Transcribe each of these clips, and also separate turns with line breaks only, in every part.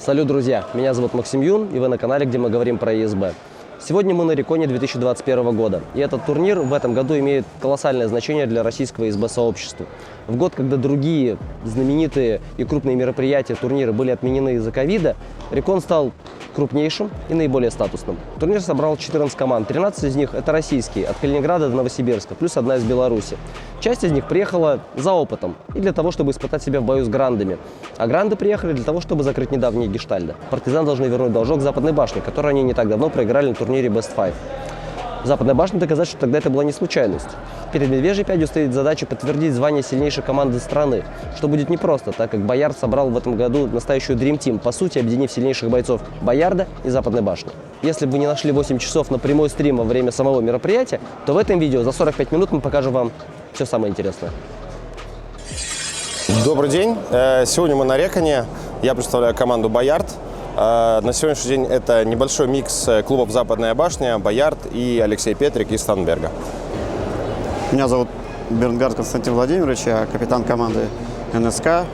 Салют, друзья! Меня зовут Максим Юн, и вы на канале, где мы говорим про ЕСБ. Сегодня мы на Реконе 2021 года, и этот турнир в этом году имеет колоссальное значение для российского ЕСБ-сообщества. В год, когда другие знаменитые и крупные мероприятия, турниры были отменены из-за ковида, Рекон стал крупнейшим и наиболее статусным. Турнир собрал 14 команд, 13 из них это российские, от Калининграда до Новосибирска, плюс одна из Беларуси. Часть из них приехала за опытом и для того, чтобы испытать себя в бою с грандами. А гранды приехали для того, чтобы закрыть недавние гештальды. Партизан должны вернуть должок Западной башне, который они не так давно проиграли на турнире Best Five. Западная башня доказать, что тогда это была не случайность. Перед Медвежьей Пятью стоит задача подтвердить звание сильнейшей команды страны, что будет непросто, так как Боярд собрал в этом году настоящую Dream Team, по сути объединив сильнейших бойцов Боярда и Западной башни. Если бы вы не нашли 8 часов на прямой стрим во время самого мероприятия, то в этом видео за 45 минут мы покажем вам все самое интересное.
Добрый день. Сегодня мы на Реконе. Я представляю команду Боярд. На сегодняшний день это небольшой микс клубов «Западная башня», «Боярд» и Алексей Петрик из Танберга.
Меня зовут Бернгард Константин Владимирович, я капитан команды НСК.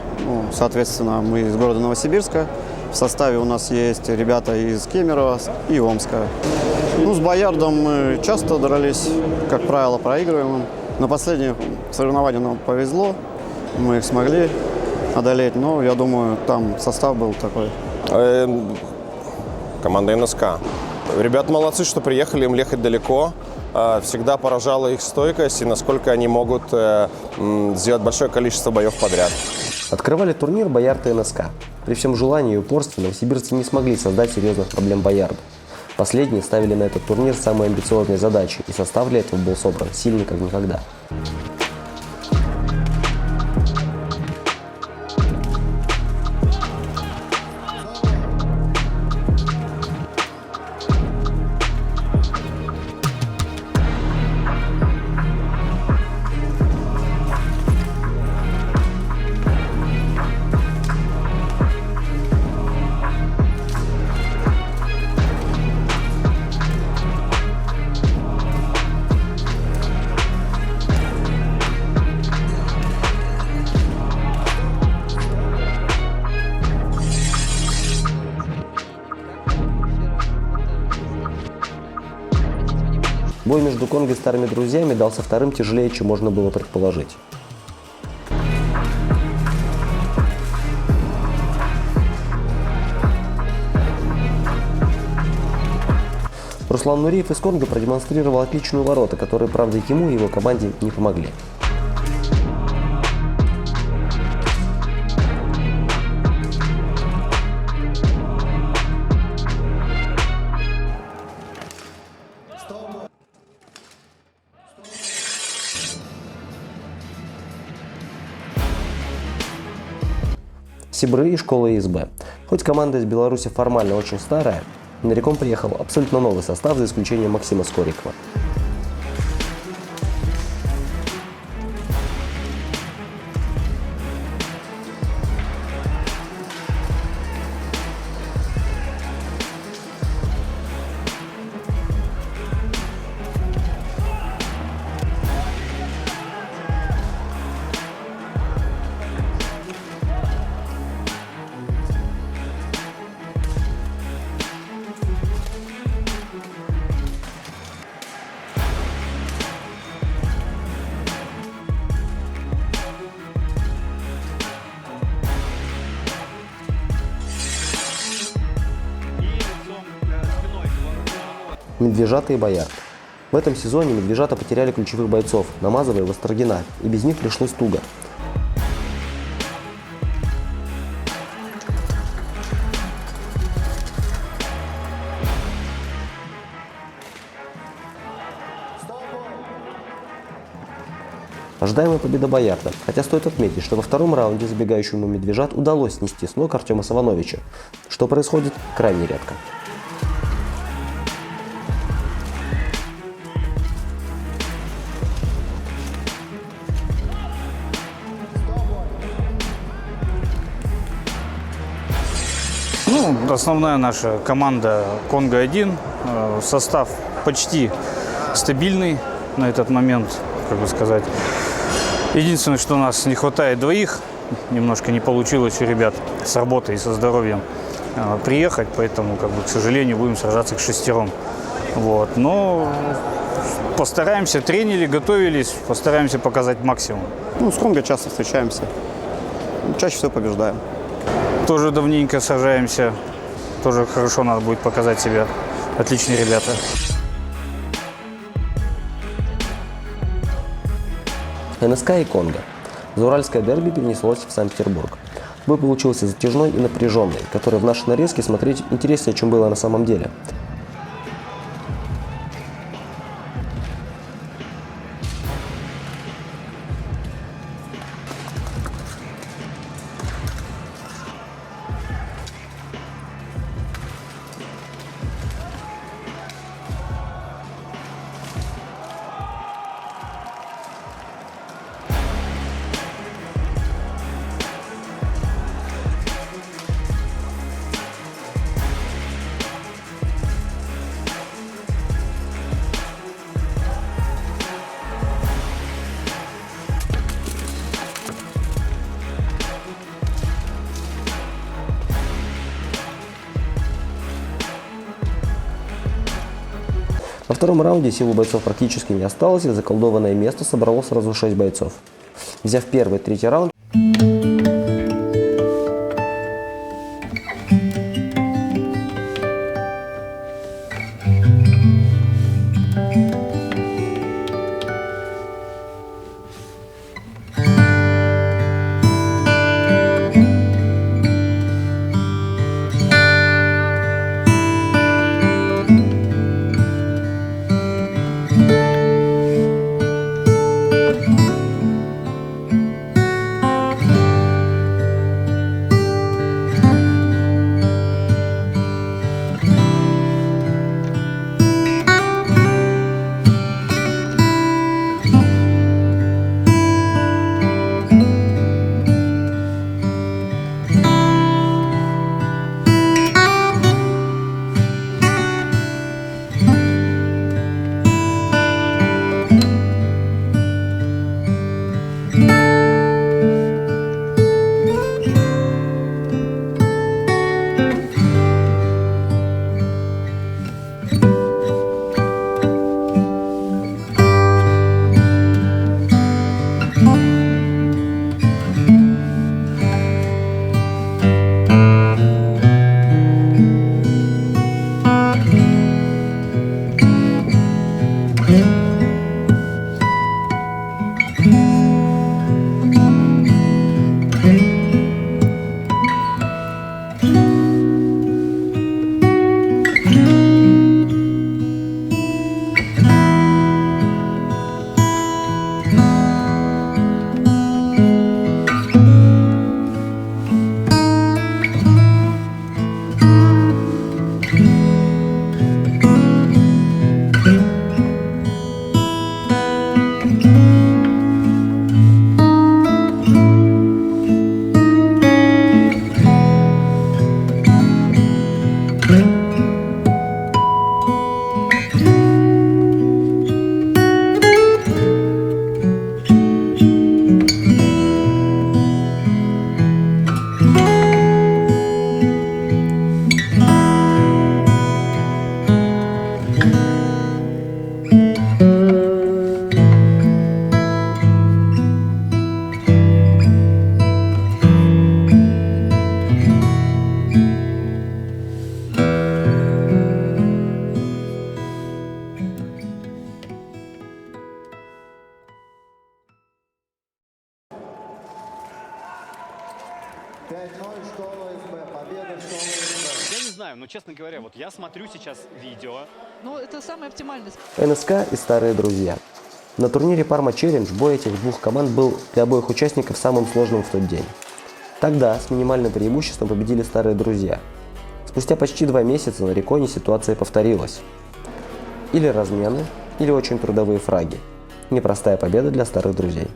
Соответственно, мы из города Новосибирска. В составе у нас есть ребята из Кемерово и Омска. С Боярдом мы часто дрались, как правило, проигрываем им. На последних соревнованиях нам повезло, мы их смогли одолеть, но я думаю, там состав был такой.
Команда НСК. Ребята молодцы, что приехали, им ехать далеко. Всегда поражала их стойкость и насколько они могут сделать большое количество боев подряд.
Открывали турнир Боярд и НСК. При всем желании и упорстве новосибирцы не смогли создать серьезных проблем Боярду. Последние ставили на этот турнир самые амбициозные задачи, и состав для этого был собран сильный как никогда. Бой между Конго и старыми друзьями дался вторым тяжелее, чем можно было предположить. Руслан Нуриев из Конго продемонстрировал отличную ворота, которые, правда, ему и его команде не помогли. Сибры и школа ЕСБ. Хоть команда из Беларуси формально очень старая, на Рекон приехал абсолютно новый состав, за исключением Максима Скорикова. Медвежата и Боярд. В этом сезоне медвежата потеряли ключевых бойцов Намазова и Вострогина, и без них пришлось туго. Ожидаемая победа Боярда, хотя стоит отметить, что во втором раунде забегающему Медвежат удалось снести с ног Артема Савановича, что происходит крайне редко.
Основная наша команда Конго-1. Состав почти стабильный на этот момент, как бы сказать. Единственное, что у нас не хватает двоих. Немножко не получилось у ребят с работой и со здоровьем. приехать, поэтому, как бы, к сожалению, будем сражаться к 6. Вот. Но постараемся, тренили, готовились, постараемся показать максимум.
Ну, с Конго часто встречаемся. Чаще всего побеждаем.
Тоже давненько сражаемся, тоже хорошо надо будет показать себя. Отличные ребята.
НСК и Конго. Зауральское дерби перенеслось в Санкт-Петербург. Бой получился затяжной и напряженный, который в нашей нарезке смотреть интереснее, чем было на самом деле. Во втором раунде сил у бойцов практически не осталось, и заколдованное место собрало сразу 6 бойцов. Взяв первый и третий раунд,
Я не знаю, но, честно говоря, вот я смотрю сейчас видео.
Ну, это самый оптимальный.
НСК и старые друзья. На турнире Parma Challenge бой этих двух команд был для обоих участников самым сложным в тот день. Тогда с минимальным преимуществом победили старые друзья. Спустя почти 2 месяца на Реконе ситуация повторилась. Или размены, или очень трудовые фраги. Непростая победа для старых друзей.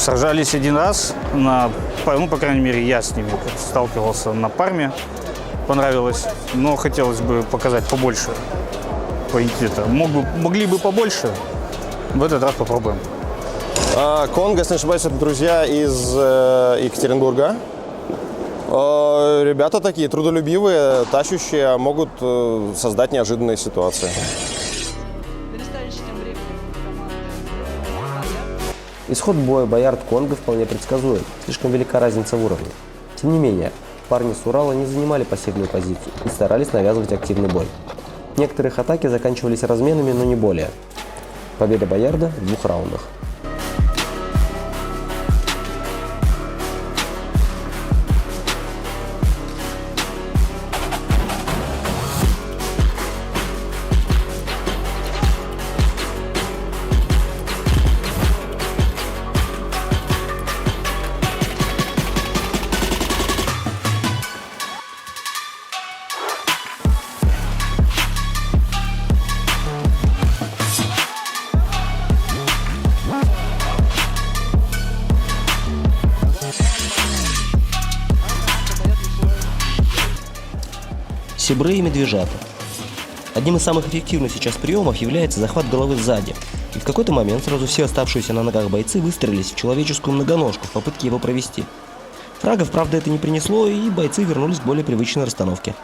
Сражались один раз, ну, по крайней мере, я с ними сталкивался на парме. Понравилось, но хотелось бы показать побольше. Могли бы побольше, в этот раз попробуем.
Конго, если не ошибаюсь, это друзья из Екатеринбурга. Ребята такие трудолюбивые, тащущие, могут создать неожиданные ситуации.
Наристалище тем временем команды «Боярд».
Исход боя Боярд-Конго вполне предсказуем, слишком велика разница в уровне. Тем не менее, парни с Урала не занимали пассивную позицию и старались навязывать активный бой. Некоторые их атаки заканчивались разменами, но не более. Победа Боярда в 2 раундах. Сибры и медвежата. Одним из самых эффективных сейчас приемов является захват головы сзади. И в какой-то момент сразу все оставшиеся на ногах бойцы выстрелились в человеческую многоножку в попытке его провести. Фрагов, правда, это не принесло, и бойцы вернулись к более привычной расстановке.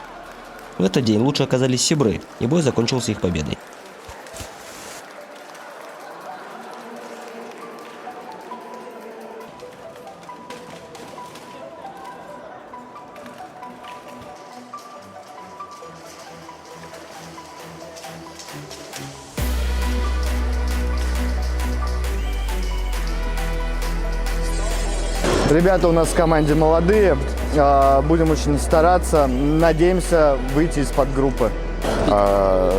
В этот день лучше оказались сибры, и бой закончился их победой.
Ребята у нас в команде молодые, будем очень стараться, надеемся выйти из-под группы.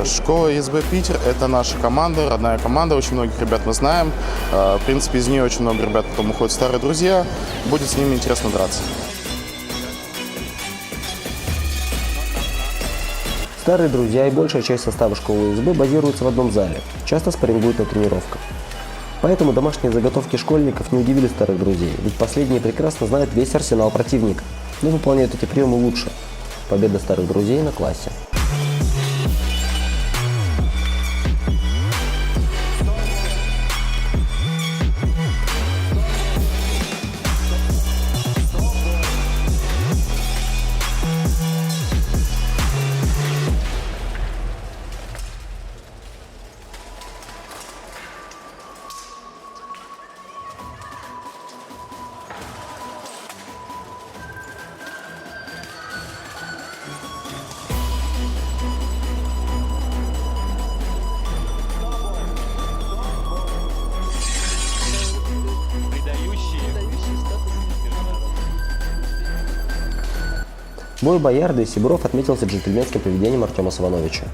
Школа ЕСБ Питер – это наша команда, родная команда, очень многих ребят мы знаем. В принципе, из нее очень много ребят потом уходят старые друзья, будет с ними интересно драться.
Старые друзья и большая часть состава школы ЕСБ базируются в одном зале, часто спаррингуют на тренировках. Поэтому домашние заготовки школьников не удивили старых друзей, ведь последние прекрасно знают весь арсенал противника, но выполняют эти приемы лучше. Победа старых друзей на классе. Бой Боярда и Сибров отметился джентльменским поведением Артема Савановича.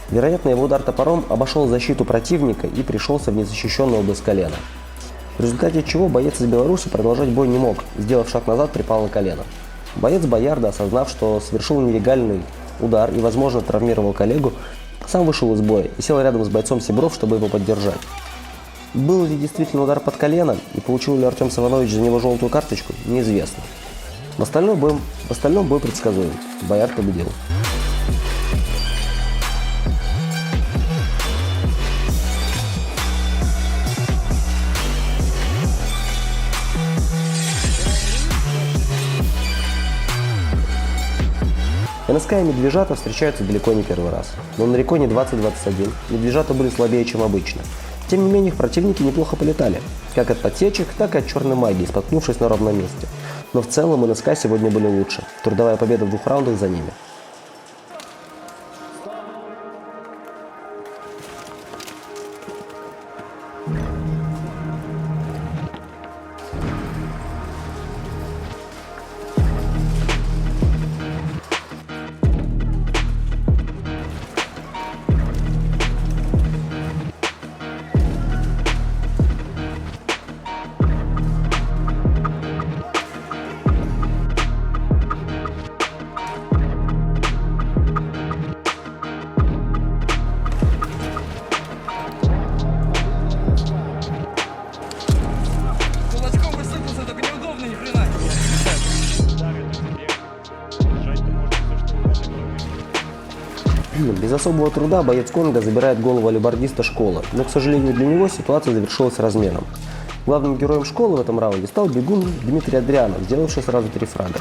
Вероятно, его удар топором обошел защиту противника и пришелся в незащищенную область колена. В результате чего боец из Беларуси продолжать бой не мог, сделав шаг назад, припал на колено. Боец Боярда, осознав, что совершил нелегальный удар и, возможно, травмировал коллегу, сам вышел из боя и сел рядом с бойцом Сибров, чтобы его поддержать. Был ли действительно удар под колено и получил ли Артем Саванович за него желтую карточку, неизвестно. В остальном бой предсказуем. Боярд победил. НСК и медвежата встречаются далеко не первый раз. Но на Реконе 2021 медвежата были слабее, чем обычно. Тем не менее, их противники неплохо полетали. Как от подсечек, так и от черной магии, споткнувшись на ровном месте. Но в целом НСК сегодня были лучше. Трудовая победа в 2 раундах за ними. Без особого труда боец Конго забирает голову алибардиста школы, но, к сожалению для него, ситуация завершилась разменом. Главным героем школы в этом раунде стал бегун Дмитрий Адрианов, сделавший сразу 3 фрага.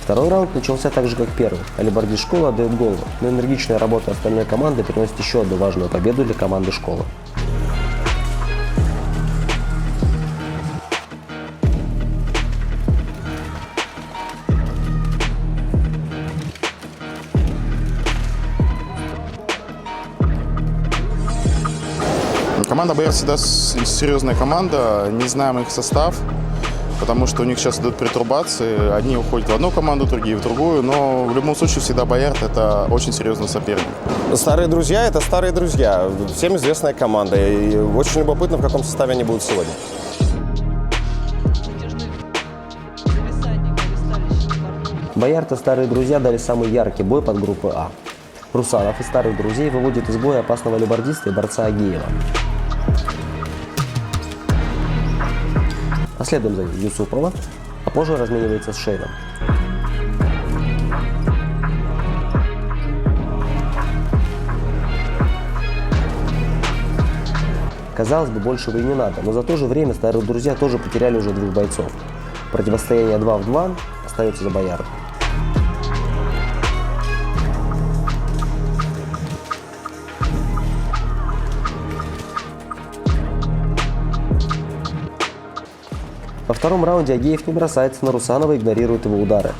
Второй раунд начался так же, как первый. Алибардист школы отдает голову, но энергичная работа остальной команды приносит еще одну важную победу для команды школы.
Команда Боярд всегда серьезная команда, не знаем их состав, потому что у них сейчас идут перетурбации, одни уходят в одну команду, другие в другую, но в любом случае всегда Боярд — это очень серьезный соперник.
Старые друзья – это старые друзья, всем известная команда. И очень любопытно, в каком составе они будут сегодня.
Затяжных зависаний по ресталищу стартов.
Боярд и старые друзья дали самый яркий бой под группой А. Русанов и старых друзей выводят из боя опасного алибардиста и борца Агеева. А следом за ним Юсупова, а позже разменивается с Шейном. Казалось бы, большего и не надо, но за то же время старые друзья тоже потеряли уже 2 бойцов. Противостояние 2 в 2 остается за Боярдом. Во втором раунде Агеев не бросается на Русанова и игнорирует его удары.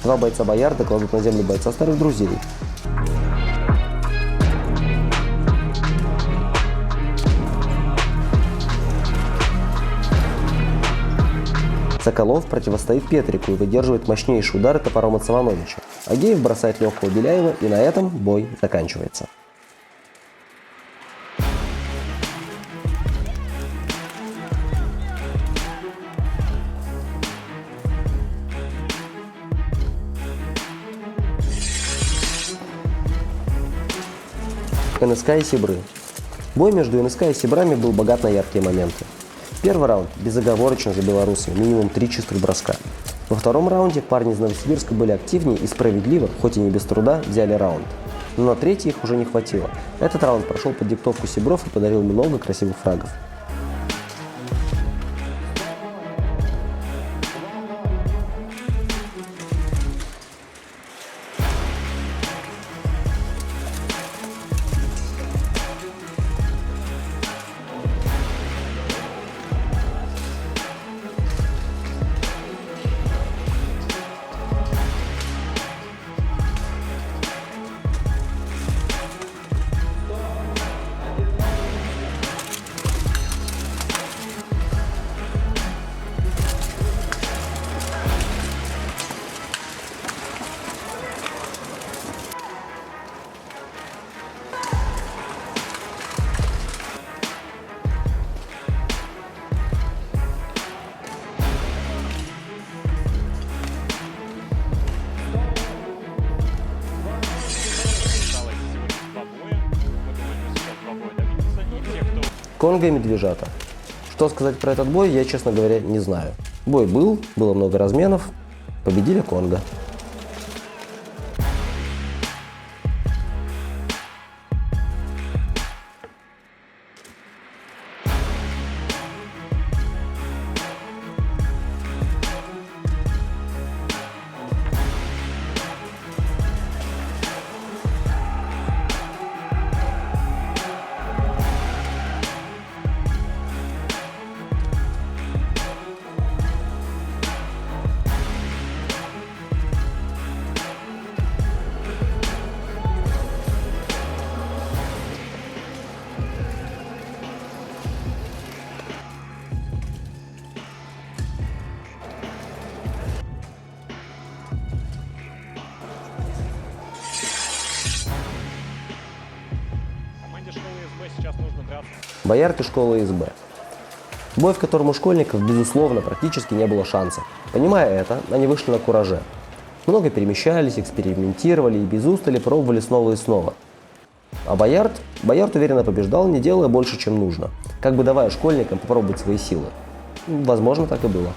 Два бойца Боярда кладут на землю бойца старых друзей. Соколов противостоит Петрику и выдерживает мощнейшие удары топором от Савановича. Агеев бросает легкого Беляева, и на этом бой заканчивается. НСК и Сибры. Бой между НСК и Сибрами был богат на яркие моменты. Первый раунд безоговорочно за белорусами, минимум 3 чистых броска. Во втором раунде парни из Новосибирска были активнее и справедливо, хоть и не без труда, взяли раунд. Но на третий их уже не хватило. Этот раунд прошел под диктовку Сибров и подарил много красивых фрагов. Конго и Медвежата. Что сказать про этот бой, я, честно говоря, не знаю. Бой был, было много разменов, победили Конго.
Команде школы СБ сейчас нужно драться.
Боярд и школа СБ. Бой, в котором у школьников, безусловно, практически не было шансов. Понимая это, они вышли на кураже. Много перемещались, экспериментировали и без устали пробовали снова и снова. А Боярд уверенно побеждал, не делая больше, чем нужно, как бы давая школьникам попробовать свои силы. Возможно, так и было.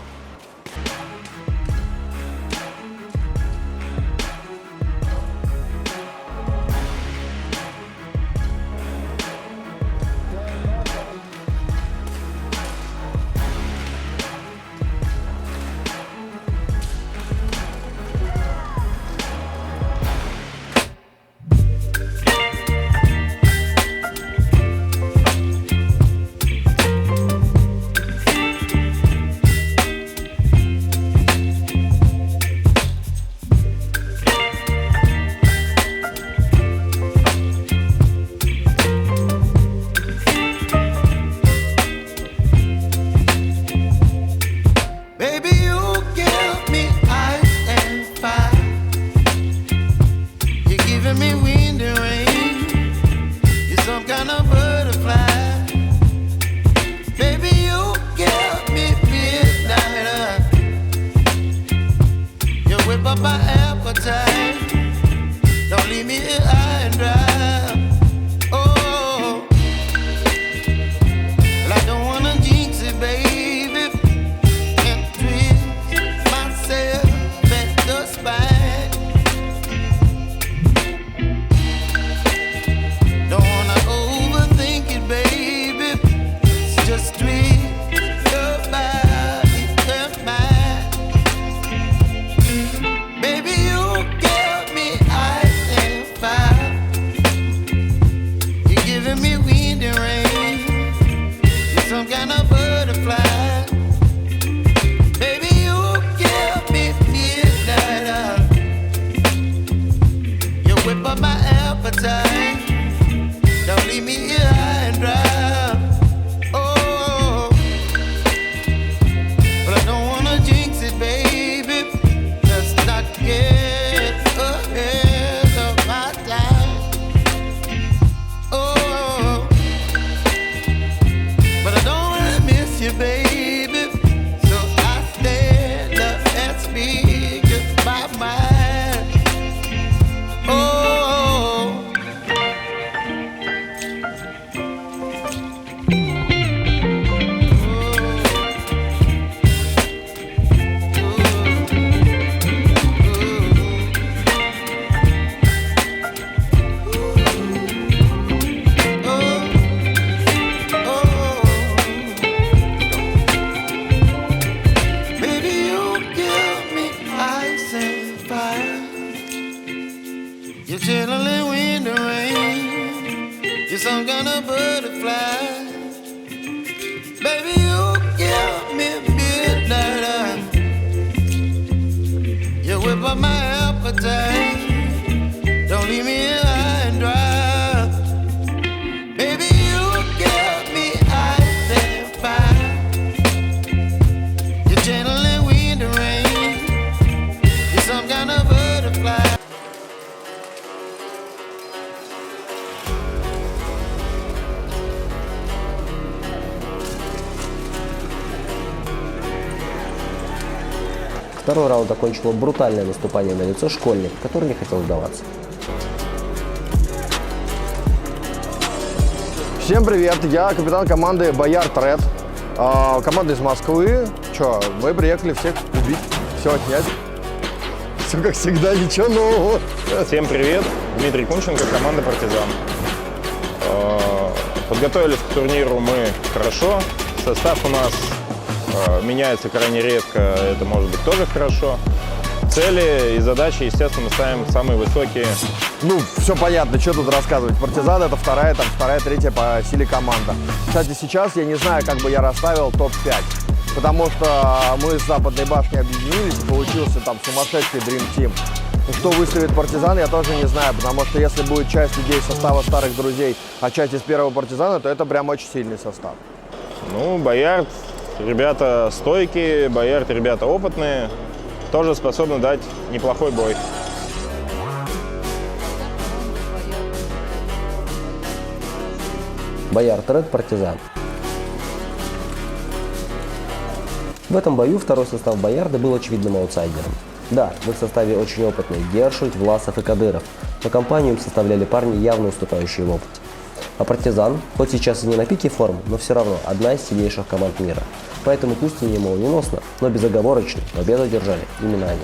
Второй раунд окончило брутальное наступание на лицо школьника, который не хотел сдаваться.
Всем привет, я капитан команды Боярд Ред. Команда из Москвы. Че, мы приехали всех убить, все отнять. Все как всегда, ничего нового.
Всем привет, Дмитрий Кунченко, команда «Партизан». Подготовились к турниру мы хорошо, состав у нас меняется крайне редко, это может быть тоже хорошо. Цели и задачи, естественно, ставим самые высокие.
Ну, все понятно, что тут рассказывать. Партизан — это вторая, третья по силе команда. Кстати, сейчас я не знаю, как бы я расставил топ-5, потому что мы с Западной башней объединились, и получился там сумасшедший Dream Team. Что выставит Партизан, я тоже не знаю, потому что если будет часть людей состава старых друзей, а часть из первого Партизана, то это прям очень сильный состав.
Ну, Боярд, ребята стойкие, Боярд, ребята опытные, тоже способны дать неплохой бой.
Боярд Ред, Партизан. В этом бою второй состав Боярда был очевидным аутсайдером. Да, в их составе очень опытные Гершульд, Власов и Кадыров, но компанию им составляли парни, явно уступающие в опыте. А Партизан, хоть сейчас и не на пике форм, но все равно одна из сильнейших команд мира. Поэтому пусть и не молниеносно, но безоговорочно победу одержали именно они.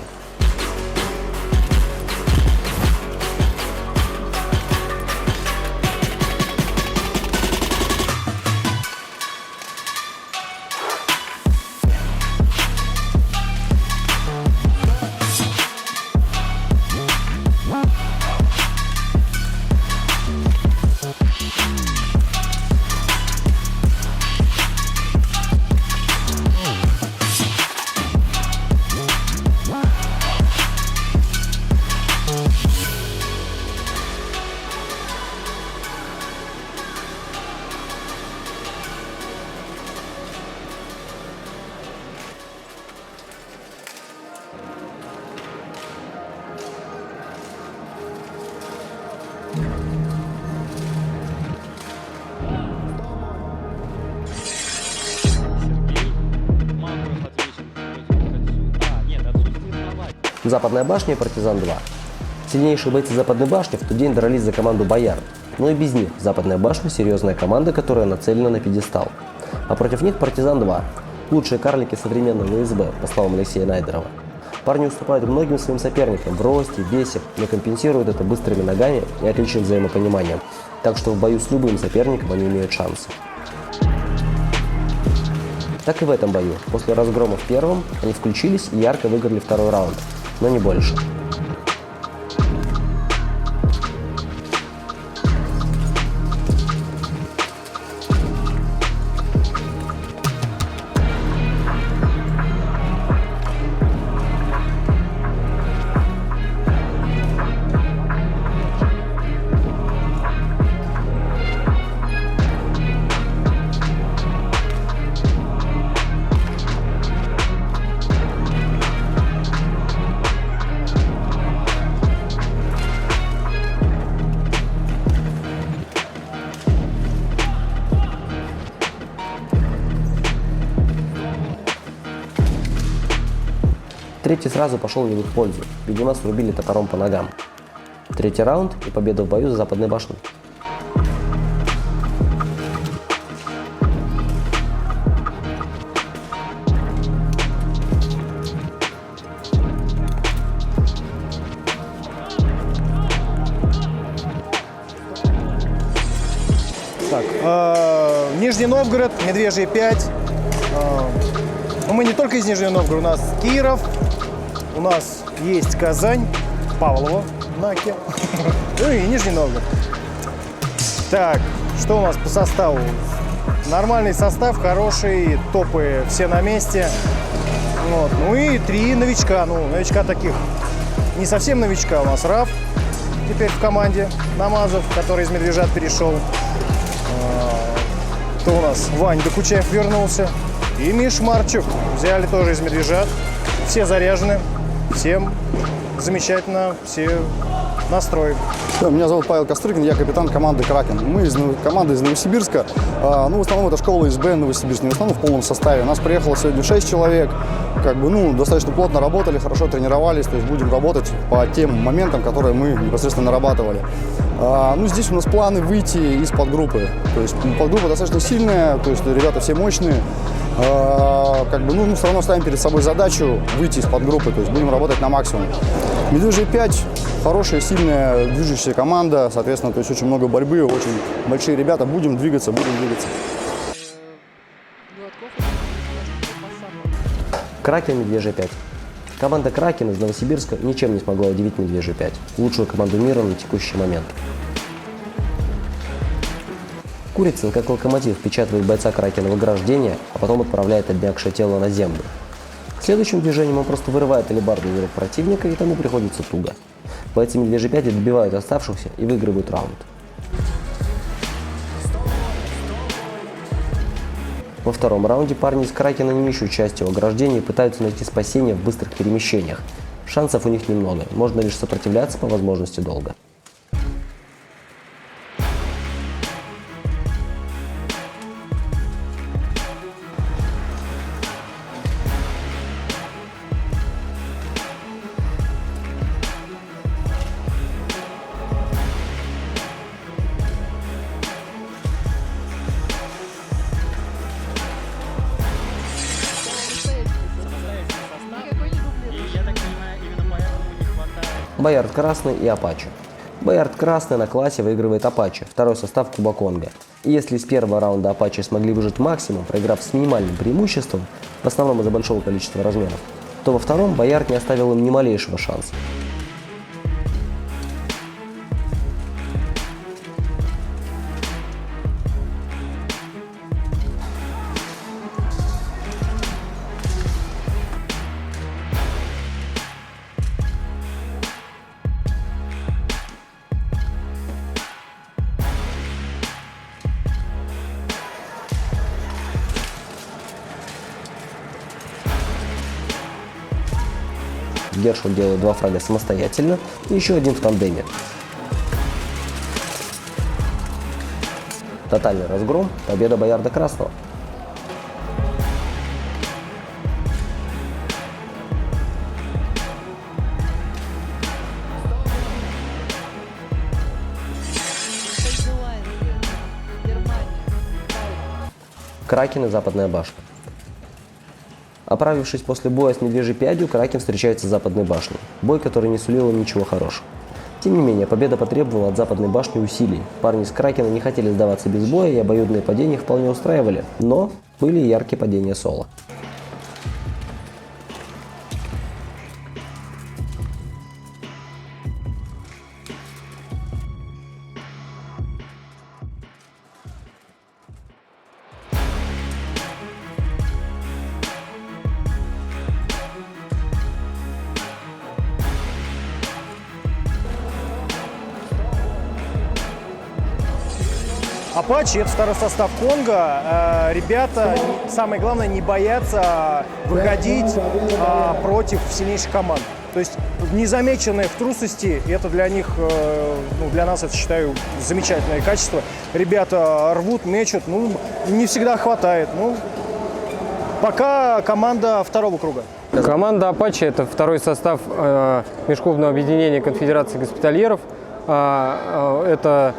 Западная башня и Партизан-2. Сильнейшие бойцы Западной башни в тот день дрались за команду Боярд. Но и без них Западная башня – серьезная команда, которая нацелена на пьедестал. А против них Партизан-2 – лучшие карлики современного СБ, по словам Алексея Найдерова. Парни уступают многим своим соперникам в росте, весе, но компенсируют это быстрыми ногами и отличным взаимопониманием. Так что в бою с любым соперником они имеют шансы. Так и в этом бою. После разгрома в первом они включились и ярко выиграли второй раунд, но не больше. Третий сразу пошел не в их пользу. Видимо, срубили топором по ногам. Третий раунд и победа в бою за Западной башней.
Так, Нижний Новгород, Медвежье 5. Но мы не только из Нижнего Новгорода, у нас Киров, у нас есть Казань, Павлово, Наки, ну и Нижний Новгород. Так, что у нас по составу? Нормальный состав, хороший, топы все на месте. Вот. Ну и 3 новичка, новичка таких, не совсем новичка, у нас Раф теперь в команде, Намазов, который из Медвежат перешел. Кто у нас? Вань Докучаев вернулся. И Миш Марчук взяли тоже из Медвежат. Все заряжены, всем замечательно, все настрой.
Меня зовут Павел Кострыкин, я капитан команды «Кракен». Мы из команды из Новосибирска. В основном это школа СБ Новосибирск, не в основном в полном составе. Нас приехало сегодня 6 человек. Достаточно плотно работали, хорошо тренировались. То есть будем работать по тем моментам, которые мы непосредственно нарабатывали. Здесь у нас планы выйти из подгруппы. То есть подгруппа достаточно сильная, то есть ребята все мощные. Все равно ставим перед собой задачу выйти из подгруппы, то есть будем работать на максимум. Медвежье 5 хорошая, сильная, движущаяся команда, соответственно, то есть очень много борьбы, очень большие ребята, будем двигаться.
Кракен, Медвежье 5. Команда Кракен из Новосибирска ничем не смогла удивить Медвежью 5, лучшую команду мира на текущий момент. Курицын, как локомотив, впечатывает бойца Кракена в ограждение, а потом отправляет обмякшее тело на землю. Следующим движением он просто вырывает алебарду из рук противника, и тому приходится туго. Бойцы Медвежьей 5 добивают оставшихся и выигрывают раунд. Во втором раунде парни из Кракена не ищут части в ограждении и пытаются найти спасение в быстрых перемещениях. Шансов у них немного, можно лишь сопротивляться по возможности долго. Боярд красный и Апачи. Боярд красный на классе выигрывает Апачи, второй состав Куба Конго. И если с первого раунда Апачи смогли выжать максимум, проиграв с минимальным преимуществом, в основном из-за большого количества размеров, то во втором Боярд не оставил им ни малейшего шанса. Гершвин делает 2 фрага самостоятельно и еще один в тандеме. Тотальный разгром, победа Боярда красного.
Германия.
Кракен и Западная башня. Оправившись после боя с Медвежьей Пядью, Кракен встречается с Западной башней. Бой, который не сулил им ничего хорошего. Тем не менее, победа потребовала от Западной башни усилий. Парни с Кракена не хотели сдаваться без боя, и обоюдные падения их вполне устраивали. Но были и яркие падения соло.
Апачи – это второй состав Конго. Ребята, самое главное, не боятся выходить против сильнейших команд. То есть незамеченные в трусости, это для них, ну, для нас, это, считаю, замечательное качество. Ребята рвут, мечут, ну, не всегда хватает. Ну, пока команда второго круга.
Команда «Апачи» – это второй состав межклубного объединения Конфедерации госпитальеров. Это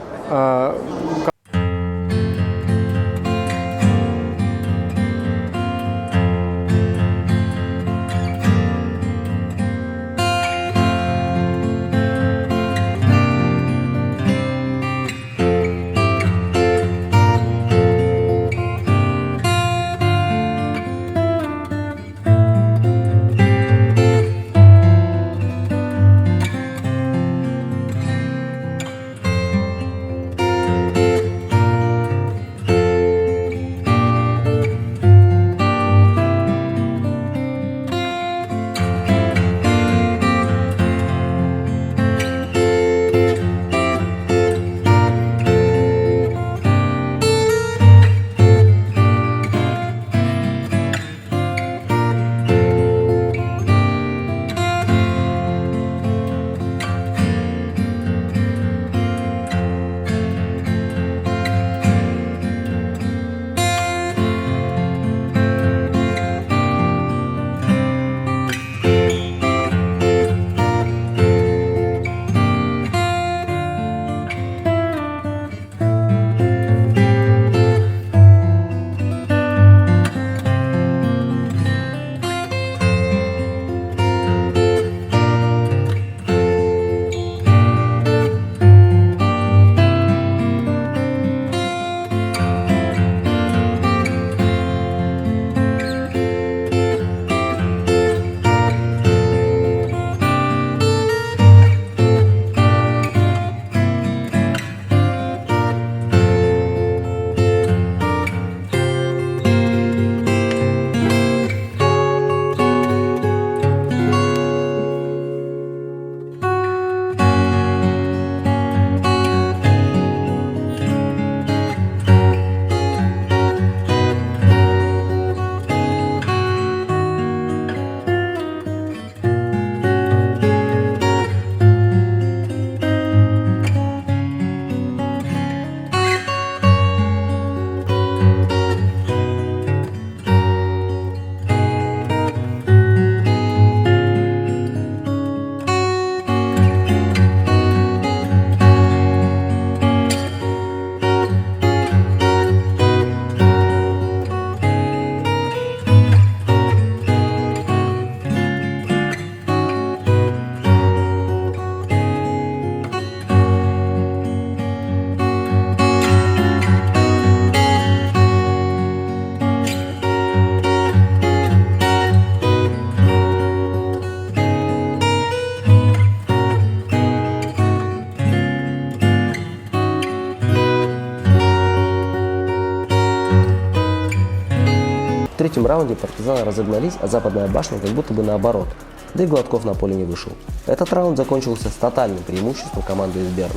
третьем раунде партизаны разогнались, а западная башня как будто бы наоборот. Да и Гладков на поле не вышел. Этот раунд закончился с тотальным преимуществом команды из Берна.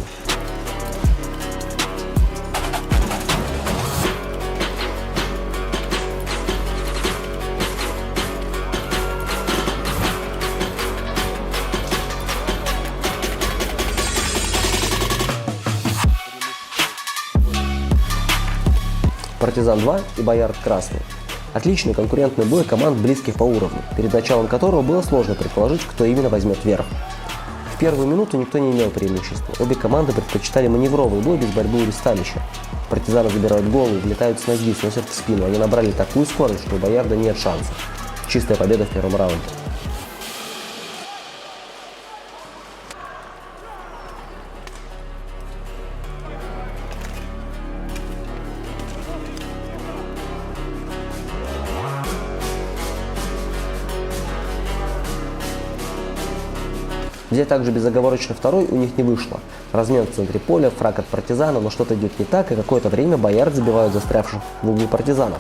Партизан 2 и Боярд Красный. Отличный конкурентный бой команд, близких по уровню, перед началом которого было сложно предположить, кто именно возьмет верх. В первую минуту никто не имел преимущества. Обе команды предпочитали маневровый бой без борьбы и ресталища. Партизаны забирают голову, влетают с ноги, сносят в спину. Они набрали такую скорость, что у Боярда нет шансов. Чистая победа в первом раунде. Взять также безоговорочно второй у них не вышло. Размен в центре поля, фраг от партизана, но что-то идет не так, и какое-то время Боярд забивают застрявших в углу партизанов.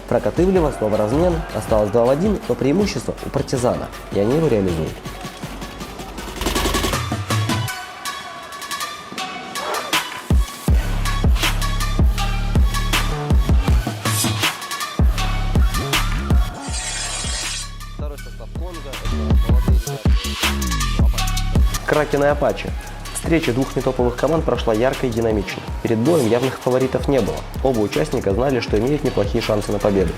Фраг от Ивлева, снова размен, осталось 2 в 1, но преимущество у партизана, и они его реализуют. Кракен и Апачи. Встреча двух нетоповых команд прошла ярко и динамично. Перед боем явных фаворитов не было. Оба участника знали, что имеют неплохие шансы на победу.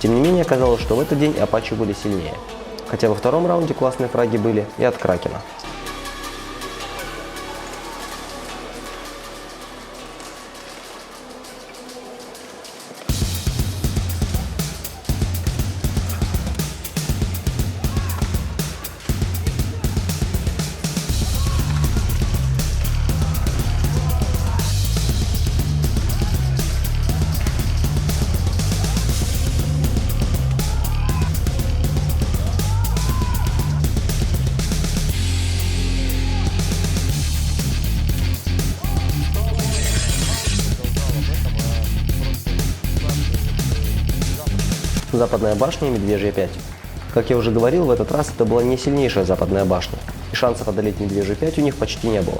Тем не менее, оказалось, что в этот день Апачи были сильнее. Хотя во втором раунде классные фраги были и от Кракена. Западная башня и Медвежья 5. Как я уже говорил, в этот раз это была не сильнейшая западная башня, и шансов одолеть Медвежью 5 у них почти не было.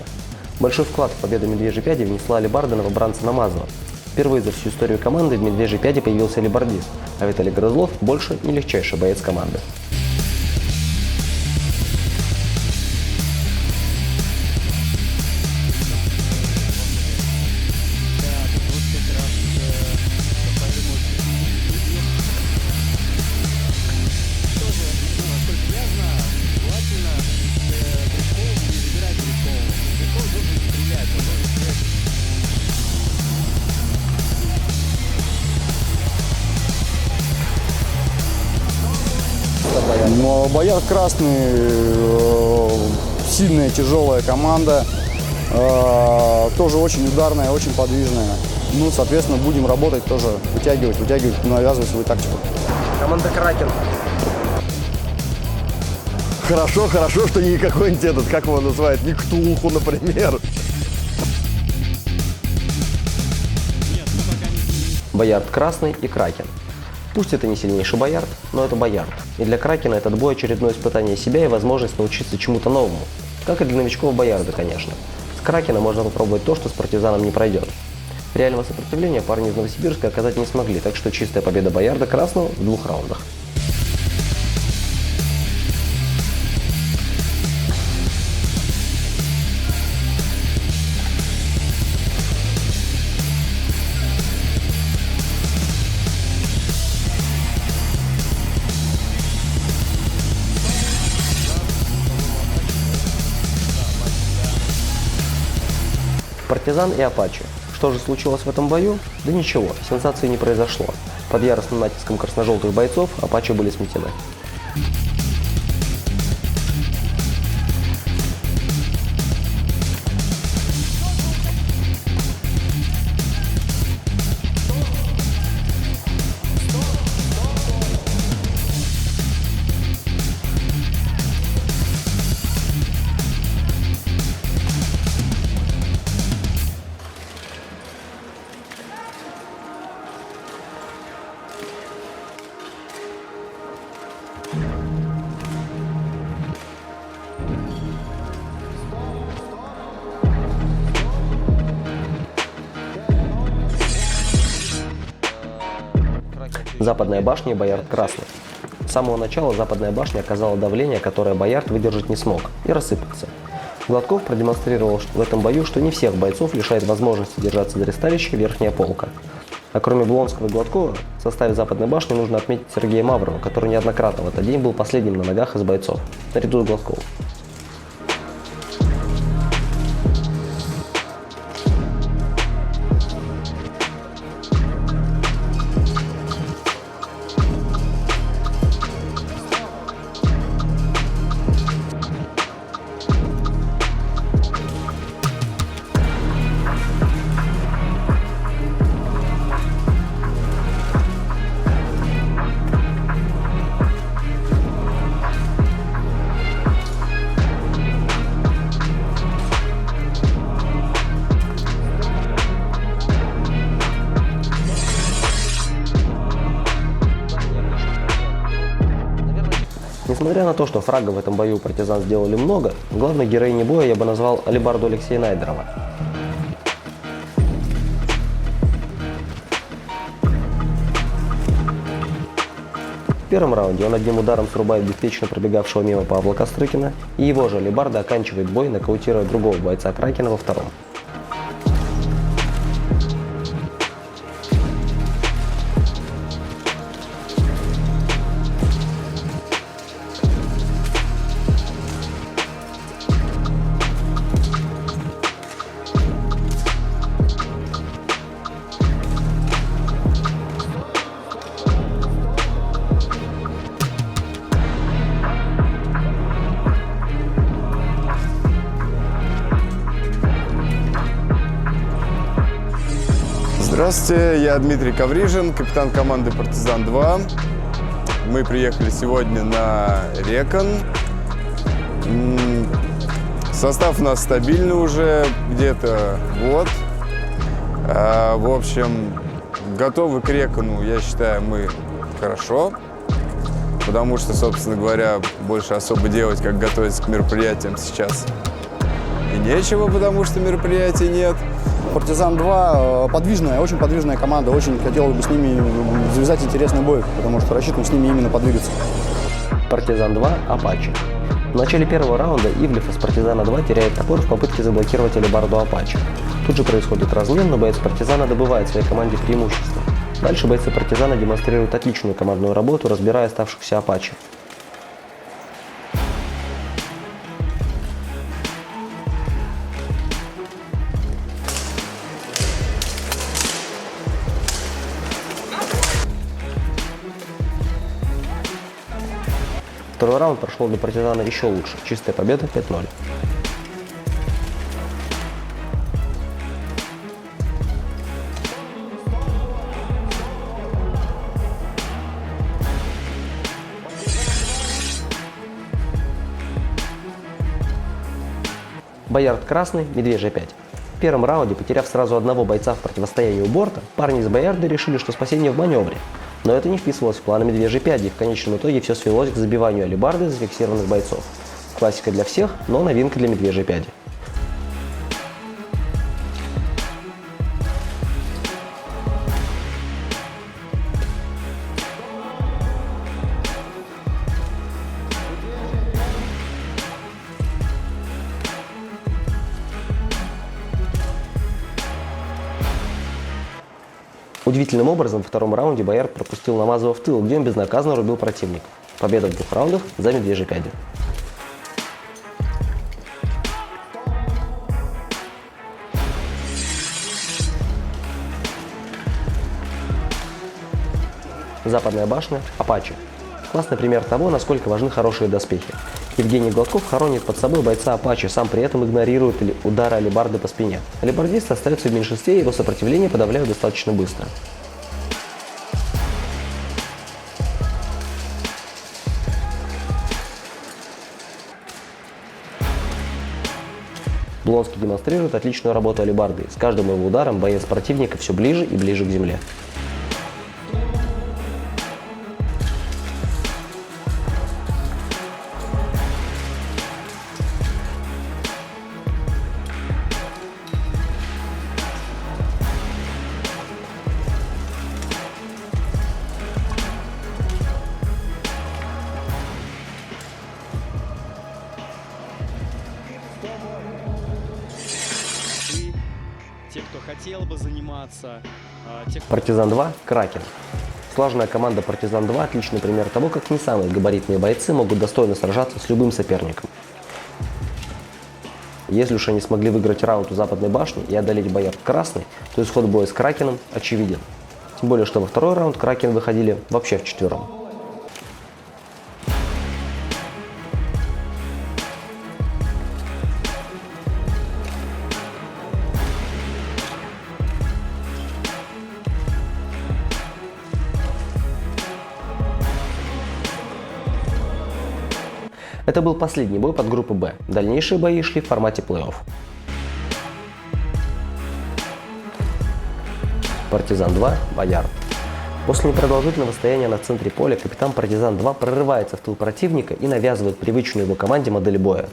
Большой вклад в победу Медвежьей 5 внесла алибарда новобранца Намазова. Впервые за всю историю команды в Медвежьей 5 появился алибардист, а Виталий Грызлов больше не легчайший боец команды.
Но Боярд Красный сильная, тяжелая команда, тоже очень ударная, очень подвижная. Ну, соответственно, будем работать тоже, вытягивать, навязывать свою тактику.
Команда Кракен.
Хорошо, что не какой-нибудь этот, как его называют, не Ктулху, например.
Боярд Красный и Кракен. Пусть это не сильнейший Боярд, но это Боярд. И для Кракена этот бой очередное испытание себя и возможность научиться чему-то новому. Как и для новичков Боярда, конечно. С Кракена можно попробовать то, что с партизаном не пройдет. Реального сопротивления парни из Новосибирска оказать не смогли, так что чистая победа Боярда Красного в 2 раундах. Партизан и Апачи. Что же случилось в этом бою? Да ничего, сенсации не произошло. Под яростным натиском красно-желтых бойцов Апачи были сметены. Западная башня и Боярд красный. С самого начала Западная башня оказала давление, которое Боярд выдержать не смог, и рассыпался. Гладков продемонстрировал в этом бою, что не всех бойцов лишает возможности держаться за ресталище верхняя полка. А кроме Блонского и Гладкова, в составе Западной башни нужно отметить Сергея Маврова, который неоднократно в этот день был последним на ногах из бойцов, наряду с Гладковым. Несмотря на то, что фрагов в этом бою партизан сделали много, главной героиней боя я бы назвал алибарду Алексея Найдерова. В первом раунде он одним ударом срубает беспечно пробегавшего мимо Павла Кострыкина, и его же алибарда оканчивает бой, нокаутируя другого бойца Кракена во втором.
Здравствуйте, я Дмитрий Коврижин, капитан команды «Партизан-2». Мы приехали сегодня на Рекон. Состав у нас стабильный уже где-то год. В общем, готовы к Рекону, я считаю, мы хорошо. Потому что, собственно говоря, больше особо делать, как готовиться к мероприятиям сейчас и нечего, потому что мероприятий нет.
«Партизан-2» подвижная, очень подвижная команда. Очень хотел бы с ними завязать интересный бой, потому что рассчитываем с ними именно подвигаться.
«Партизан-2» Апачи. В начале первого раунда Ивлев из «Партизана-2» теряет топор в попытке заблокировать алибарду Апачи. Тут же происходит размен, но боец «Партизана» добывает своей команде преимущество. Дальше бойцы «Партизана» демонстрируют отличную командную работу, разбирая оставшихся Апачи. Второй раунд прошел для «Партизана» еще лучше. Чистая победа 5-0. Боярд красный, Медвежья 5. В первом раунде, потеряв сразу одного бойца в противостоянии у борта, парни из Боярда решили, что спасение в маневре. Но это не вписывалось в планы Медвежьей 5, и в конечном итоге все свелось к забиванию алибарды зафиксированных бойцов. Классика для всех, но новинка для Медвежьей 5. Удивительным образом, во втором раунде Боярд пропустил Намазова в тыл, где он безнаказанно рубил противника. Победа в 2 раундах за Медвежьей 5. Западная башня Апачи. Классный пример того, насколько важны хорошие доспехи. Евгений Гладков хоронит под собой бойца Апачи, сам при этом игнорирует удары алибарды по спине. Алибардисты остаются в меньшинстве, его сопротивление подавляют достаточно быстро. Блонский демонстрирует отличную работу алибарды. С каждым его ударом боец противника все ближе и ближе к земле.
хотел бы заниматься.
Партизан 2 – Кракен. Слаженная команда Партизан 2 – отличный пример того, как не самые габаритные бойцы могут достойно сражаться с любым соперником. Если уж они смогли выиграть раунд у Западной башни и одолеть Боярд красный, то исход боя с Кракеном очевиден. Тем более, что во второй раунд Кракен выходили вообще вчетвером. Это был последний бой под группой «Б». Дальнейшие бои шли в формате плей-офф. Партизан 2, Боярд. После непродолжительного стояния на центре поля капитан Партизан 2 прорывается в тыл противника и навязывает привычную его команде модель боя.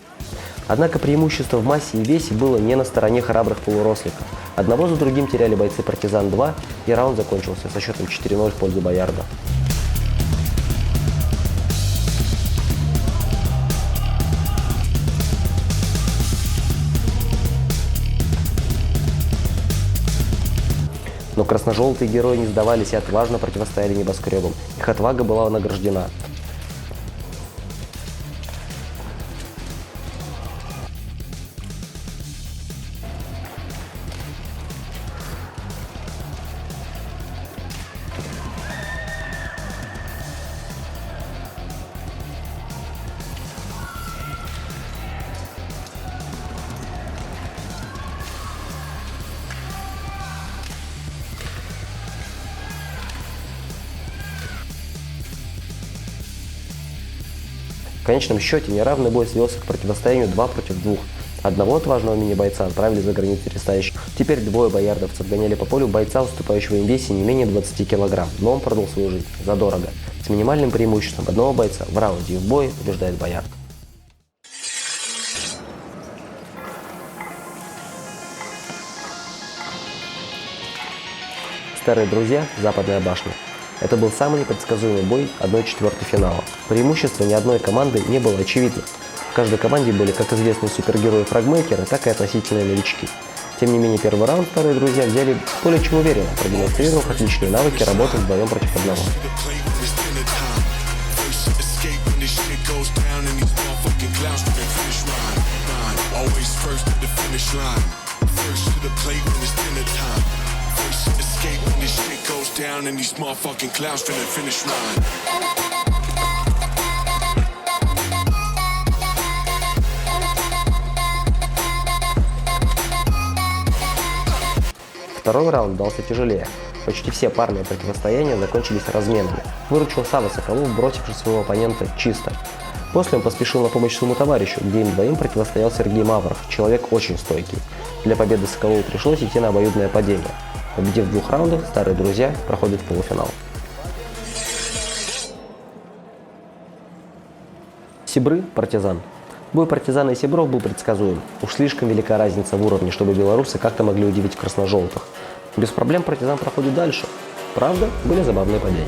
Однако преимущество в массе и весе было не на стороне храбрых полуросликов. Одного за другим теряли бойцы Партизан 2, и раунд закончился со счетом 4-0 в пользу Боярда. Но красно-желтые герои не сдавались и отважно противостояли небоскребам. Их отвага была награждена. В конечном счете неравный бой свелся к противостоянию 2 против 2. Одного отважного мини-бойца отправили за границу рестающих. Теперь двое боярдовцев гоняли по полю бойца, уступающего им в весе не менее 20 килограмм, но он продал свою жизнь задорого. С минимальным преимуществом одного бойца в раунде и в бой побеждает Боярд. Старые друзья, Западная башня. Это был самый непредсказуемый бой 1/4 финала. Преимущество ни одной команды не было очевидно. В каждой команде были как известные супергерои-фрагмейкеры, так и относительные новички. Тем не менее, первый раунд старые друзья взяли более чем уверенно, продемонстрировав отличные навыки работы вдвоем против одного.
Down and these motherfucking clowns finna finish line.
Второй раунд дался тяжелее. Почти все парные противостояния закончились разменами. Выручил Сава Соколов, бросивший своего оппонента чисто. После он поспешил на помощь своему товарищу, где им двоим противостоял Сергей Мавров, человек очень стойкий. Для победы Соколову пришлось идти на обоюдное падение. Победив в 2 раундах, старые друзья проходят в полуфинал. Сибры, Партизан. Бой Партизана и Сибров был предсказуем. Уж слишком велика разница в уровне, чтобы белорусы как-то могли удивить красно-желтых. Без проблем Партизан проходит дальше. Правда, были забавные падения.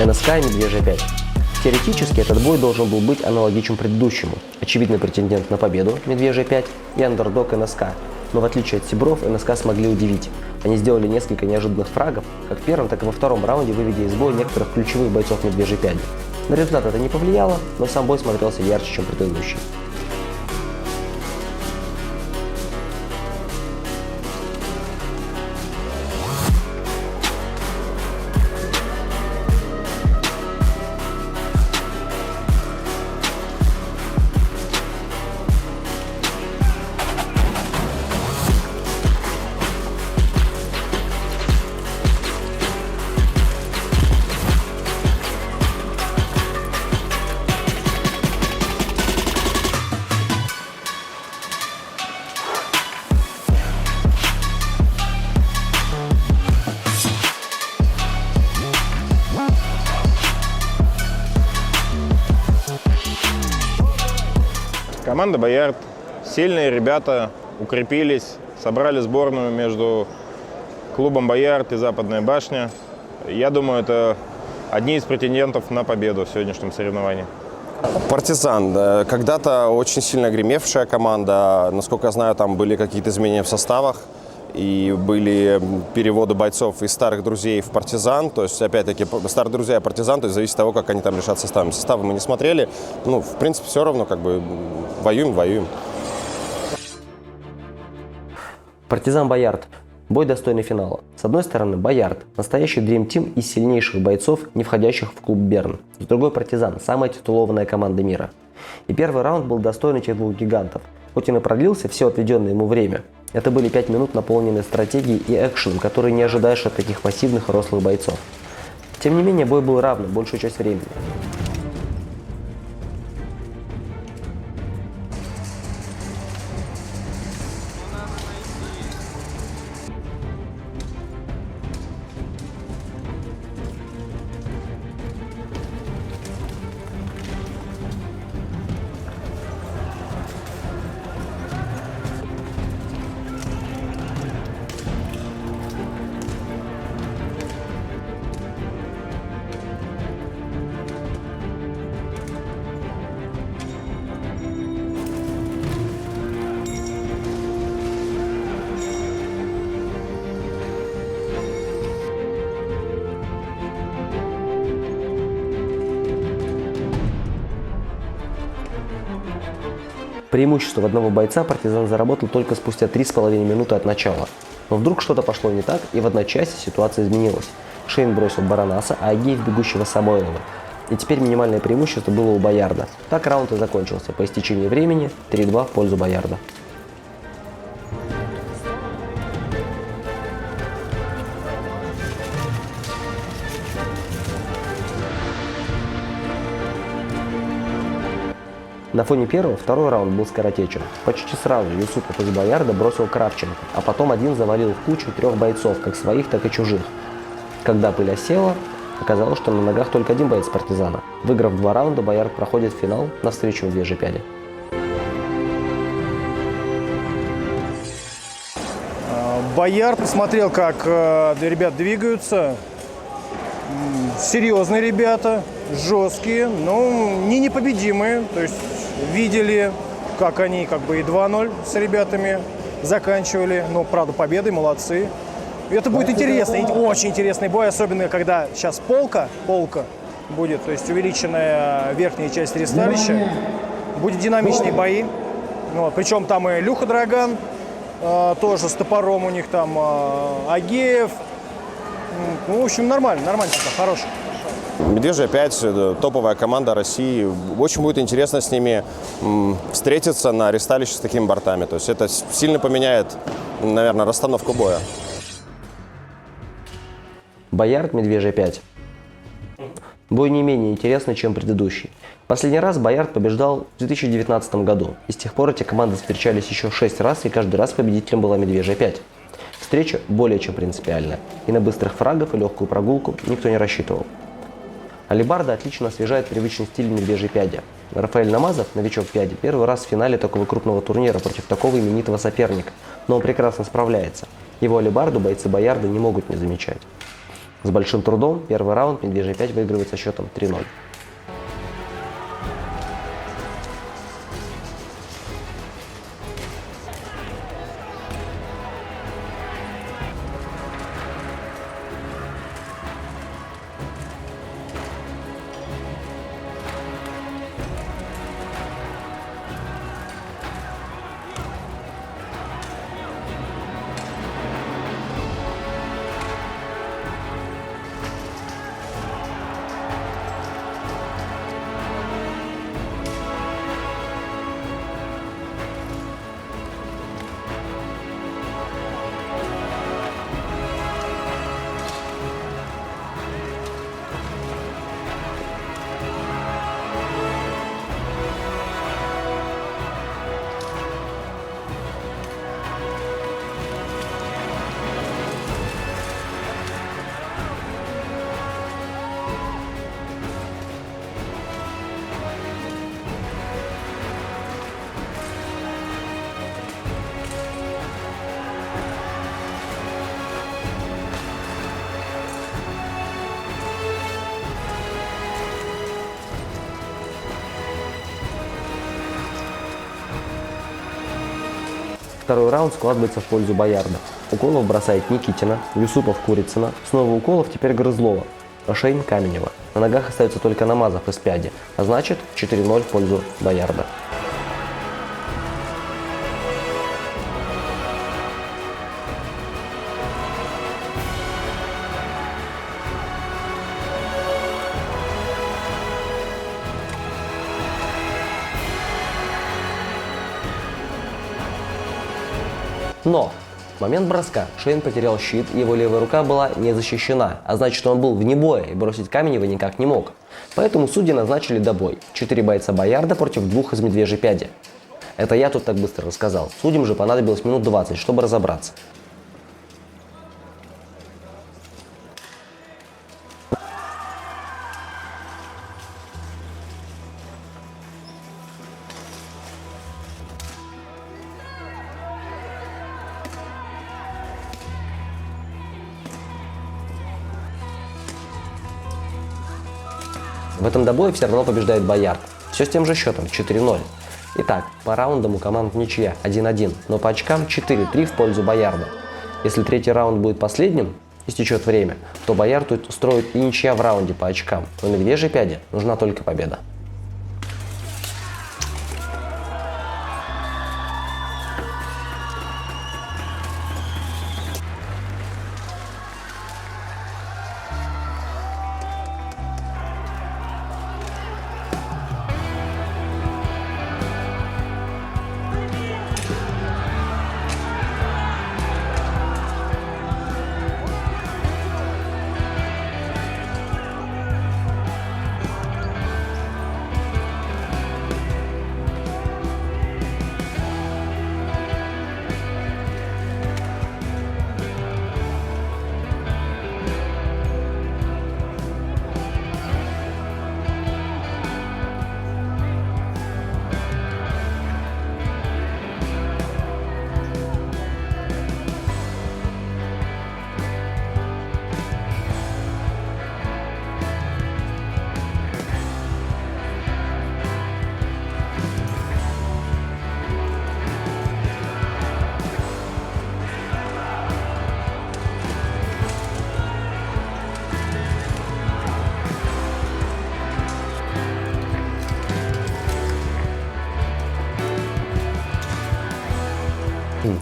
НСК и Медвежья 5. Теоретически этот бой должен был быть аналогичен предыдущему. Очевидный претендент на победу Медвежья 5 и андердог НСК. Но в отличие от Сибров, НСК смогли удивить. Они сделали несколько неожиданных фрагов, как в первом, так и во втором раунде, выведя из боя некоторых ключевых бойцов Медвежьей 5. На результат это не повлияло, но сам бой смотрелся ярче, чем предыдущий.
Команда «Боярд». Сильные ребята, укрепились, собрали сборную между клубом «Боярд» и «Западная башня». Я думаю, это одни из претендентов на победу в сегодняшнем соревновании.
«Партизан». Когда-то очень сильно гремевшая команда. Насколько я знаю, там были какие-то изменения в составах. И были переводы бойцов из старых друзей в «Партизан». То есть, опять-таки, старые друзья и «Партизан», то есть зависит от того, как они там решат составом. Составы мы не смотрели. Ну, в принципе, все равно, как бы, воюем.
«Партизан Боярд». Бой достойный финала. С одной стороны, Боярд – настоящий Dream Team из сильнейших бойцов, не входящих в клуб Берн. С другой – Партизан – самая титулованная команда мира. И первый раунд был достойный тех двух гигантов. Хоть он и продлился все отведенное ему время. Это были 5 минут, наполненные стратегией и экшеном, которые не ожидаешь от таких массивных и рослых бойцов. Тем не менее, бой был равным большую часть времени. Преимущество в одного бойца «Партизан» заработал только спустя 3,5 минуты от начала. Но вдруг что-то пошло не так, и в одночасье ситуация изменилась. Шейн бросил Баранаса, а Агеев бегущего Самойлова. И теперь минимальное преимущество было у Боярда. Так раунд и закончился. По истечении времени 3-2 в пользу Боярда. На фоне первого второй раунд был скоротечен. Почти сразу Юсупов из Боярда бросил Кравченко, а потом один завалил в кучу 3 бойцов, как своих, так и чужих. Когда пыль осела, оказалось, что на ногах только один боец «Партизана». Выиграв 2 раунда, Боярд проходит в финал навстречу медвежьей пяде.
Боярд посмотрел, как ребят двигаются. Серьезные ребята, жесткие, но не непобедимые. То есть видели, как они как бы и 2-0 с ребятами заканчивали. Но, правда, победой, молодцы. И это будет интересный, очень интересный бой, особенно когда сейчас полка будет, то есть увеличенная верхняя часть ресталища. Будет динамичные бои. Вот, причем там и Люха Драган, тоже с топором у них там Агеев. Ну, в общем, нормально, хороший.
«Медвежья 5» – топовая команда России. Очень будет интересно с ними встретиться на ресталище с такими бортами. То есть это сильно поменяет, наверное, расстановку боя.
Боярд, Медвежья 5. Бой не менее интересный, чем предыдущий. Последний раз Боярд побеждал в 2019 году. И с тех пор эти команды встречались еще 6 раз, и каждый раз победителем была Медвежья 5. Встреча более чем принципиальная. И на быстрых фрагов и легкую прогулку никто не рассчитывал. Алибарда отлично освежает привычный стиль Медвежьей пяди. Рафаэль Намазов, новичок пяди, первый раз в финале такого крупного турнира против такого именитого соперника. Но он прекрасно справляется. Его алибарду бойцы Боярда не могут не замечать. С большим трудом первый раунд Медвежья 5 выигрывает со счетом 3-0. второй раунд складывается в пользу Боярда. Уколов бросает Никитина, Юсупов Курицына, снова Уколов, теперь Грызлова, Шейн Каменева. На ногах остается только Намазов из Пяди, а значит 4-0 в пользу Боярда. Но в момент броска Шейн потерял щит, и его левая рука была не защищена, а значит, он был вне боя и бросить Каменева никак не мог. Поэтому судьи назначили добой. 4 бойца Боярда против 2 из Медвежьей Пяди. Это я тут так быстро рассказал. Судьям же понадобилось минут 20, чтобы разобраться. В этом добое все равно побеждает Боярд. Все с тем же счетом 4-0. Итак, по раундам у команд ничья 1-1, но по очкам 4-3 в пользу Боярда. Если третий раунд будет последним, истечет время, то Боярд устроит и ничья в раунде по очкам. Но Медвежьей Пяди нужна только победа.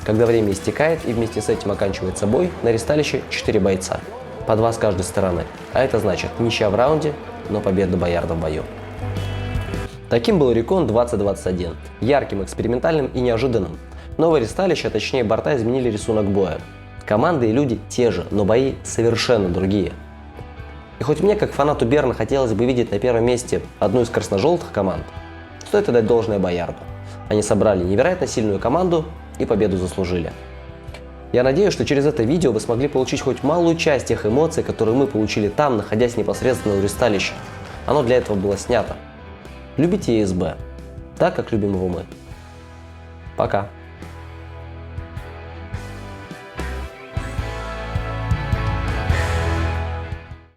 Когда время истекает и вместе с этим оканчивается бой, на ресталище 4 бойца, по 2 с каждой стороны. А это значит ничья в раунде, но победа Боярда в бою. Таким был Рекон 2021. Ярким, экспериментальным и неожиданным. Новое ресталище, а точнее борта, изменили рисунок боя. Команды и люди те же, но бои совершенно другие. И хоть мне, как фанату Берна, хотелось бы видеть на первом месте одну из красно-желтых команд, стоит отдать должное Боярду. Они собрали невероятно сильную команду и победу заслужили. Я надеюсь, что через это видео вы смогли получить хоть малую часть тех эмоций, которые мы получили там, находясь непосредственно у ресталища. Оно для этого было снято. Любите ЕСБ, так как любим его мы. Пока.